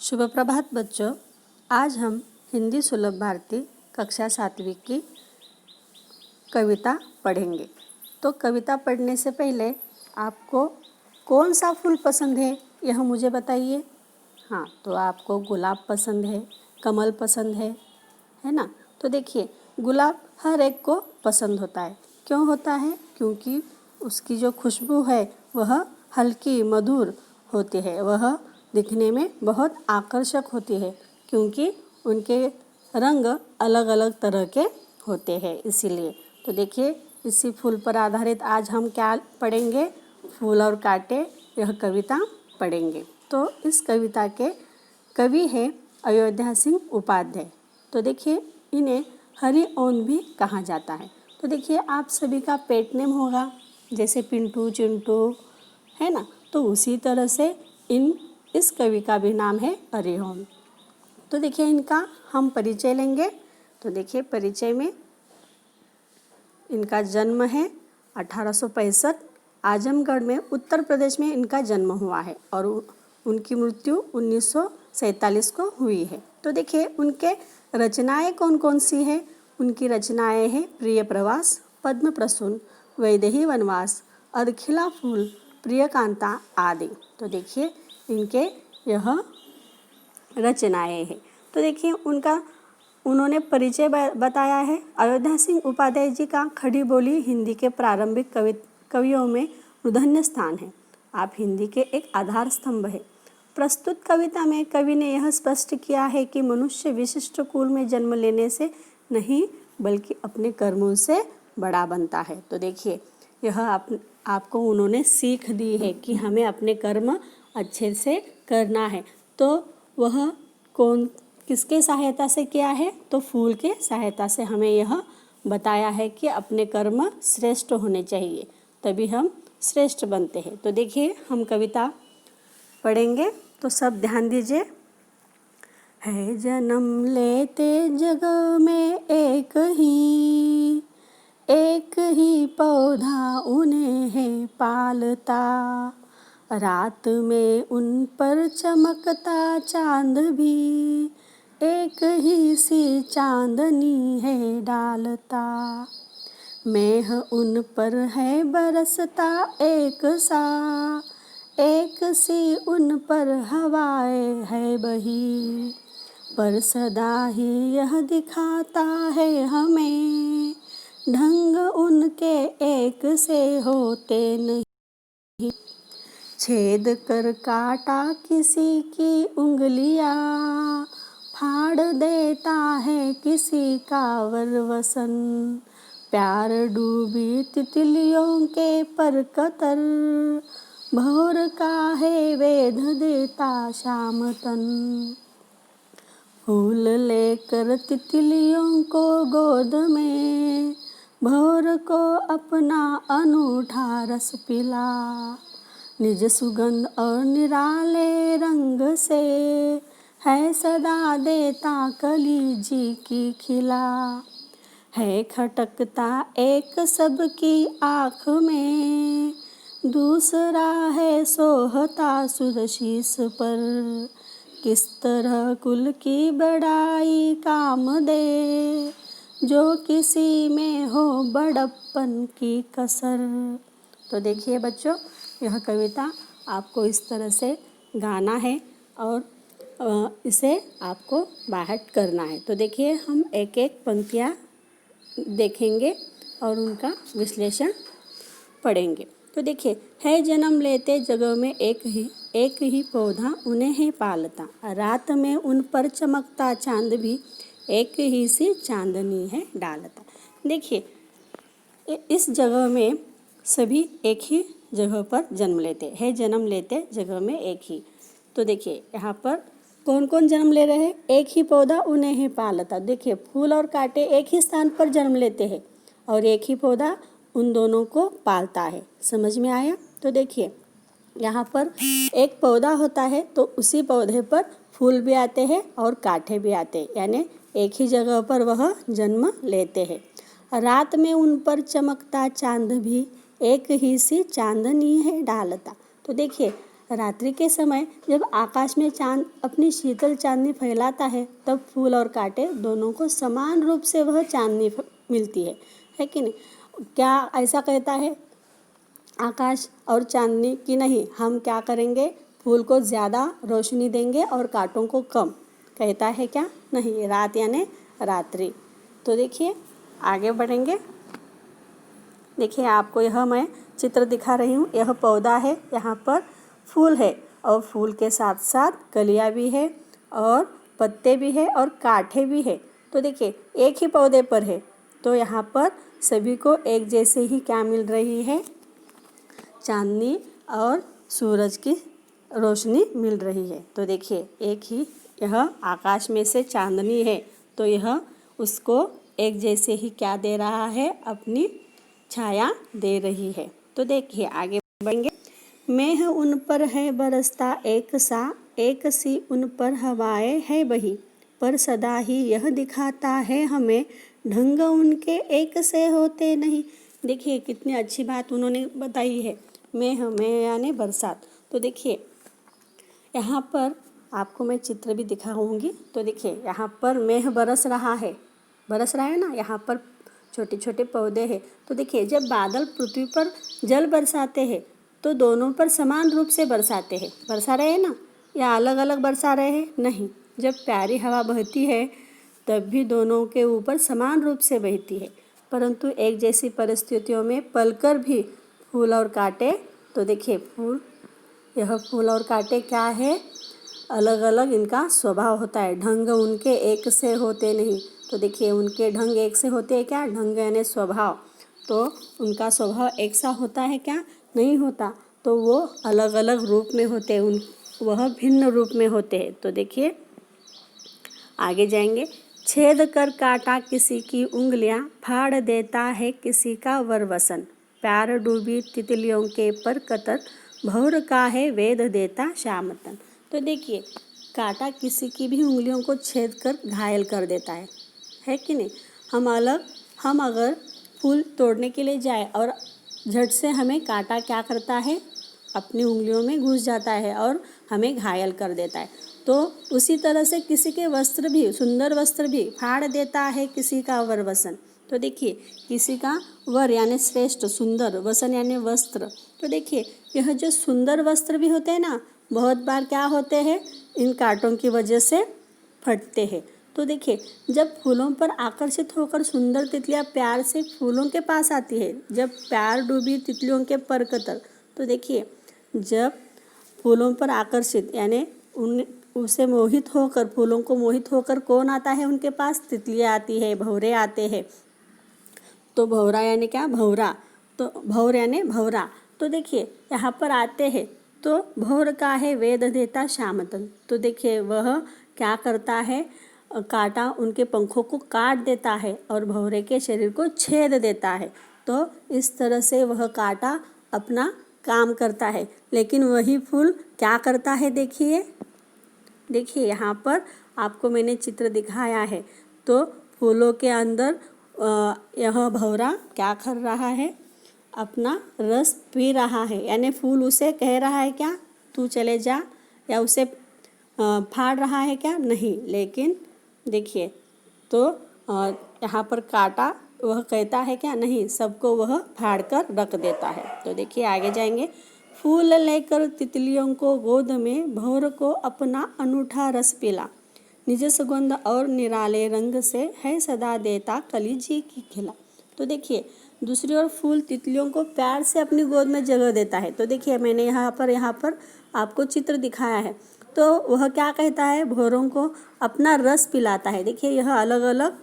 शुभ प्रभात बच्चों। आज हम हिंदी सुलभ भारती कक्षा 7वीं की कविता पढ़ेंगे। तो कविता पढ़ने से पहले आपको कौन सा फूल पसंद है यह मुझे बताइए। हाँ, तो आपको गुलाब पसंद है, कमल पसंद है ना। तो देखिए, गुलाब हर एक को पसंद होता है। क्यों होता है? क्योंकि उसकी जो खुशबू है वह हल्की मधुर होती है, वह दिखने में बहुत आकर्षक होती है क्योंकि उनके रंग अलग अलग तरह के होते हैं इसीलिए। तो देखिए, इसी फूल पर आधारित आज हम क्या पढ़ेंगे? फूल और कांटे, यह कविता पढ़ेंगे। तो इस कविता के कवि हैं अयोध्या सिंह उपाध्याय। तो देखिए, इन्हें हरि ओम भी कहा जाता है। तो देखिए, आप सभी का पेट नेम होगा, जैसे पिंटू, चिंटू, है ना। तो उसी तरह से इस कवि का भी नाम है हरि ओम। तो देखिए, इनका हम परिचय लेंगे। तो देखिए, परिचय में इनका जन्म है 1865 आजमगढ़ में, उत्तर प्रदेश में इनका जन्म हुआ है और उनकी मृत्यु 1947 को हुई है। तो देखिए, उनके रचनाएं कौन कौन सी है? उनकी रचनाएं हैं प्रिय प्रवास, पद्म प्रसून, वैदेही वनवास, अर्खिला फूल, प्रियकांता आदि। तो देखिए, इनके यह रचनाएं हैं। तो देखिए, उन्होंने परिचय बताया है। अयोध्या सिंह उपाध्याय जी का खड़ी बोली हिंदी के प्रारंभिक कवियों में मूर्धन्य स्थान है। आप हिंदी के एक आधार स्तंभ है। प्रस्तुत कविता में कवि ने यह स्पष्ट किया है कि मनुष्य विशिष्ट कुल में जन्म लेने से नहीं बल्कि अपने कर्मों से बड़ा बनता है। तो देखिए, यह आपको उन्होंने सीख दी है कि हमें अपने कर्म अच्छे से करना है। तो वह किसके सहायता से किया है? तो फूल के सहायता से हमें यह बताया है कि अपने कर्म श्रेष्ठ होने चाहिए, तभी हम श्रेष्ठ बनते हैं। तो देखिए, हम कविता पढ़ेंगे, तो सब ध्यान दीजिए। है जन्म लेते जग में एक ही पौधा उन्हें है पालता, रात में उन पर चमकता चांद भी एक ही सी चांदनी है डालता, मेह उन पर है बरसता एक सी उन पर हवाएं है बही, पर सदा ही यह दिखाता है हमें ढंग उनके एक से होते नहीं, छेद कर काटा किसी की उंगलियां, फाड़ देता है किसी का वरवसन, प्यार डूबी तितलियों के पर कतर, भोर का है वेध देता शाम तन, फूल लेकर तितलियों को गोद में भोर को अपना अनूठा रस पिला, निज सुगंध और निराले रंग से है सदा देता कली जी की खिला, है खटकता एक सबकी आँख में, दूसरा है सोहता सुरशीस पर, किस तरह कुल की बड़ाई काम दे, जो किसी में हो बड़प्पन की कसर। तो देखिए बच्चों, यह कविता आपको इस तरह से गाना है और इसे आपको बाहट करना है। तो देखिए, हम एक एक पंक्तियाँ देखेंगे और उनका विश्लेषण पढ़ेंगे। तो देखिए, है जन्म लेते जगह में एक ही पौधा उन्हें है पालता, रात में उन पर चमकता चांद भी एक ही सी चांदनी है डालता। देखिए, इस जगह में सभी एक ही जगह पर जन्म लेते हैं, जन्म लेते जगह में एक ही। तो देखिए, यहाँ पर कौन कौन जन्म ले रहे हैं? एक ही पौधा उन्हें ही पालता। देखिए, फूल और कांटे एक ही स्थान पर जन्म लेते हैं और एक ही पौधा उन दोनों को पालता है। समझ में आया? तो देखिए, यहाँ पर एक पौधा होता है तो उसी पौधे पर फूल भी आते हैं और कांटे भी आते हैं, यानी एक ही जगह पर वह जन्म लेते हैं। रात में उन पर चमकता चांद भी एक ही सी चांदनी है डालता। तो देखिए, रात्रि के समय जब आकाश में चांद अपनी शीतल चांदनी फैलाता है, तब फूल और कांटे दोनों को समान रूप से वह चांदनी मिलती है कि नहीं? क्या ऐसा कहता है आकाश और चांदनी कि नहीं, हम क्या करेंगे, फूल को ज़्यादा रोशनी देंगे और कांटों को कम? कहता है क्या? नहीं, रात यानी रात्रि। तो देखिए आगे बढ़ेंगे। देखिए आपको यह मैं चित्र दिखा रही हूँ। यह पौधा है, यहाँ पर फूल है और फूल के साथ साथ कलियाँ भी है और पत्ते भी है और कांटे भी है। तो देखिए एक ही पौधे पर है, तो यहाँ पर सभी को एक जैसे ही क्या मिल रही है, चांदनी और सूरज की रोशनी मिल रही है। तो देखिए एक ही यह आकाश में से चांदनी है, तो यह उसको एक जैसे ही क्या दे रहा है, अपनी छाया दे रही है। तो देखिए आगे बढ़ेंगे। मेह उन पर है बरसता एक सी उन पर हवाएं है बही, पर सदा ही यह दिखाता है हमें, ढंग उनके एक से होते नहीं। देखिए कितनी अच्छी बात उन्होंने बताई है। मेह यानी बरसात। तो देखिए यहाँ पर आपको मैं चित्र भी दिखाऊंगी। तो देखिए यहाँ पर मेह बरस रहा है ना, यहाँ पर छोटे छोटे पौधे हैं। तो देखिए जब बादल पृथ्वी पर जल बरसाते हैं, तो दोनों पर समान रूप से बरसाते हैं, बरसा रहे हैं ना, या अलग अलग बरसा रहे हैं? नहीं, जब प्यारी हवा बहती है तब भी दोनों के ऊपर समान रूप से बहती है, परंतु एक जैसी परिस्थितियों में पलकर भी फूल और कांटे। तो देखिए यह फूल और कांटे क्या है, अलग अलग इनका स्वभाव होता है, ढंग उनके एक से होते नहीं। तो देखिए उनके ढंग एक से होते हैं क्या? ढंग यानी स्वभाव, तो उनका स्वभाव एक सा होता है क्या? नहीं होता, तो वो अलग अलग रूप में होते हैं, वह भिन्न रूप में होते हैं। तो देखिए आगे जाएंगे। छेद कर काटा किसी की उंगलियां, फाड़ देता है किसी का वरवसन, प्यार डूबी तितलियों के पर कतर, भौर का है वेद देता शामतन। तो देखिए कांटा किसी की भी उंगलियों को छेद कर घायल कर देता है कि नहीं? हम अगर फूल तोड़ने के लिए जाए और झट से हमें कांटा क्या करता है, अपनी उंगलियों में घुस जाता है और हमें घायल कर देता है। तो उसी तरह से किसी के वस्त्र भी, सुंदर वस्त्र भी फाड़ देता है किसी का वरवसन। तो देखिए किसी का वर यानी श्रेष्ठ, सुंदर, वसन यानी वस्त्र। तो देखिए यह जो सुंदर वस्त्र भी होते हैं ना, बहुत बार क्या होते हैं, इन कांटों की वजह से फटते हैं। तो देखिए जब फूलों पर आकर्षित होकर सुंदर तितलियां प्यार से फूलों के पास आती है, जब प्यार डूबी तितलियों के पर कतर। तो देखिए जब फूलों पर आकर्षित यानी उसे मोहित होकर, फूलों को मोहित होकर कौन आता है उनके पास? तितलियां आती है, भंवरे आते हैं। तो भंवरा यानी क्या? भंवरा। तो भंवर यानी भंवरा। तो देखिए यहाँ पर आते हैं, तो भौर का है वेद देता शामतन। तो देखिए वह क्या करता है, कांटा उनके पंखों को काट देता है और भंवरे के शरीर को छेद देता है। तो इस तरह से वह कांटा अपना काम करता है, लेकिन वही फूल क्या करता है? देखिए यहाँ पर आपको मैंने चित्र दिखाया है। तो फूलों के अंदर यह भंवरा क्या कर रहा है, अपना रस पी रहा है, यानी फूल उसे कह रहा है क्या, तू चले जा, या उसे फाड़ रहा है क्या? नहीं, लेकिन देखिए तो यहाँ पर कांटा वह कहता है क्या? नहीं, सबको वह फाड़ कर रख देता है। तो देखिए आगे जाएंगे। फूल लेकर तितलियों को गोद में, भौर को अपना अनूठा रस पिला, निज सुगंध और निराले रंग से है सदा देता कलीजी की खिला। तो देखिए दूसरी ओर फूल तितलियों को प्यार से अपनी गोद में जगह देता है। तो देखिए मैंने यहाँ पर आपको चित्र दिखाया है। तो वह क्या कहता है, भौरों को अपना रस पिलाता है। देखिए यह अलग अलग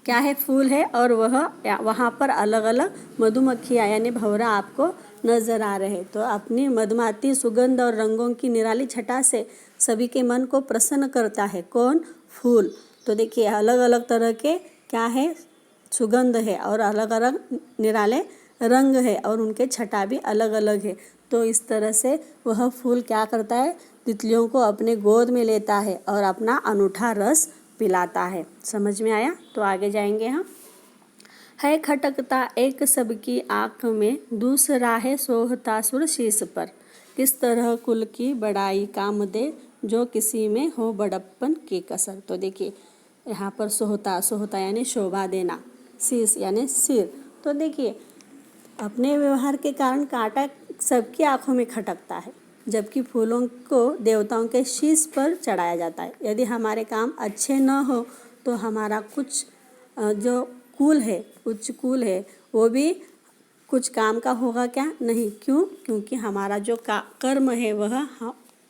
क्या है, फूल है, और वहाँ पर अलग अलग मधुमक्खियाँ यानी भंवरा आपको नजर आ रहे हैं। तो अपनी मधुमाती सुगंध और रंगों की निराली छटा से सभी के मन को प्रसन्न करता है। कौन? फूल। तो देखिए अलग अलग तरह के क्या है, सुगंध है, और अलग अलग निराले रंग है, और उनके छटा भी अलग अलग है। तो इस तरह से वह फूल क्या करता है, तितलियों को अपने गोद में लेता है और अपना अनूठा रस पिलाता है। समझ में आया? तो आगे जाएंगे हम। है खटकता एक सबकी आँख में, दूसरा है सोहता सुर शीश पर, किस तरह कुल की बड़ाई काम दे, जो किसी में हो बड़प्पन की कसर। तो देखिए यहाँ पर सोहता, सोहता यानी शोभा देना, शीश यानी सिर। तो देखिए अपने व्यवहार के कारण कांटा सबकी आंखों में खटकता है, जबकि फूलों को देवताओं के शीश पर चढ़ाया जाता है। यदि हमारे काम अच्छे न हो तो हमारा कुछ जो कुल है, उच्च कुल है, वो भी कुछ काम का होगा क्या? नहीं। क्यों? क्योंकि हमारा जो कर्म है वह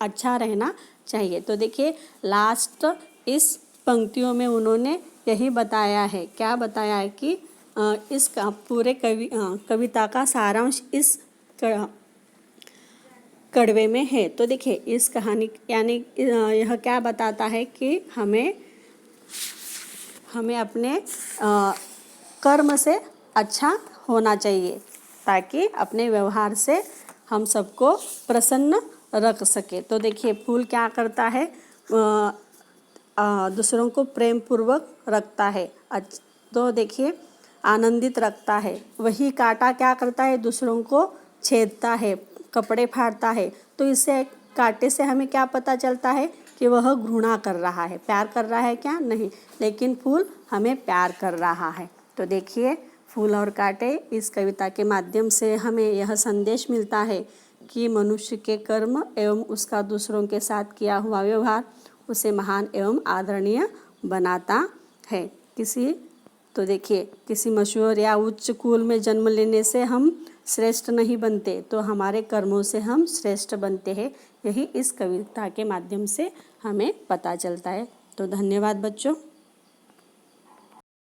अच्छा रहना चाहिए। तो देखिए लास्ट इस पंक्तियों में उन्होंने यही बताया है। क्या बताया है कि इसका पूरे कविता का सारांश इस कड़वे में है। तो देखिए इस कहानी यानी यह क्या बताता है कि हमें अपने कर्म से अच्छा होना चाहिए, ताकि अपने व्यवहार से हम सबको प्रसन्न रख सके। तो देखिए फूल क्या करता है, दूसरों को प्रेम पूर्वक रखता है, तो देखिए आनंदित रखता है। वही कांटा क्या करता है, दूसरों को छेदता है, कपड़े फाड़ता है। तो इससे कांटे से हमें क्या पता चलता है कि वह घृणा कर रहा है, प्यार कर रहा है क्या? नहीं। लेकिन फूल हमें प्यार कर रहा है। तो देखिए फूल और कांटे, इस कविता के माध्यम से हमें यह संदेश मिलता है कि मनुष्य के कर्म एवं उसका दूसरों के साथ किया हुआ व्यवहार उसे महान एवं आदरणीय बनाता है। तो देखिए किसी मशहूर या उच्च कुल में जन्म लेने से हम श्रेष्ठ नहीं बनते, तो हमारे कर्मों से हम श्रेष्ठ बनते हैं। यही इस कविता के माध्यम से हमें पता चलता है। तो धन्यवाद बच्चों।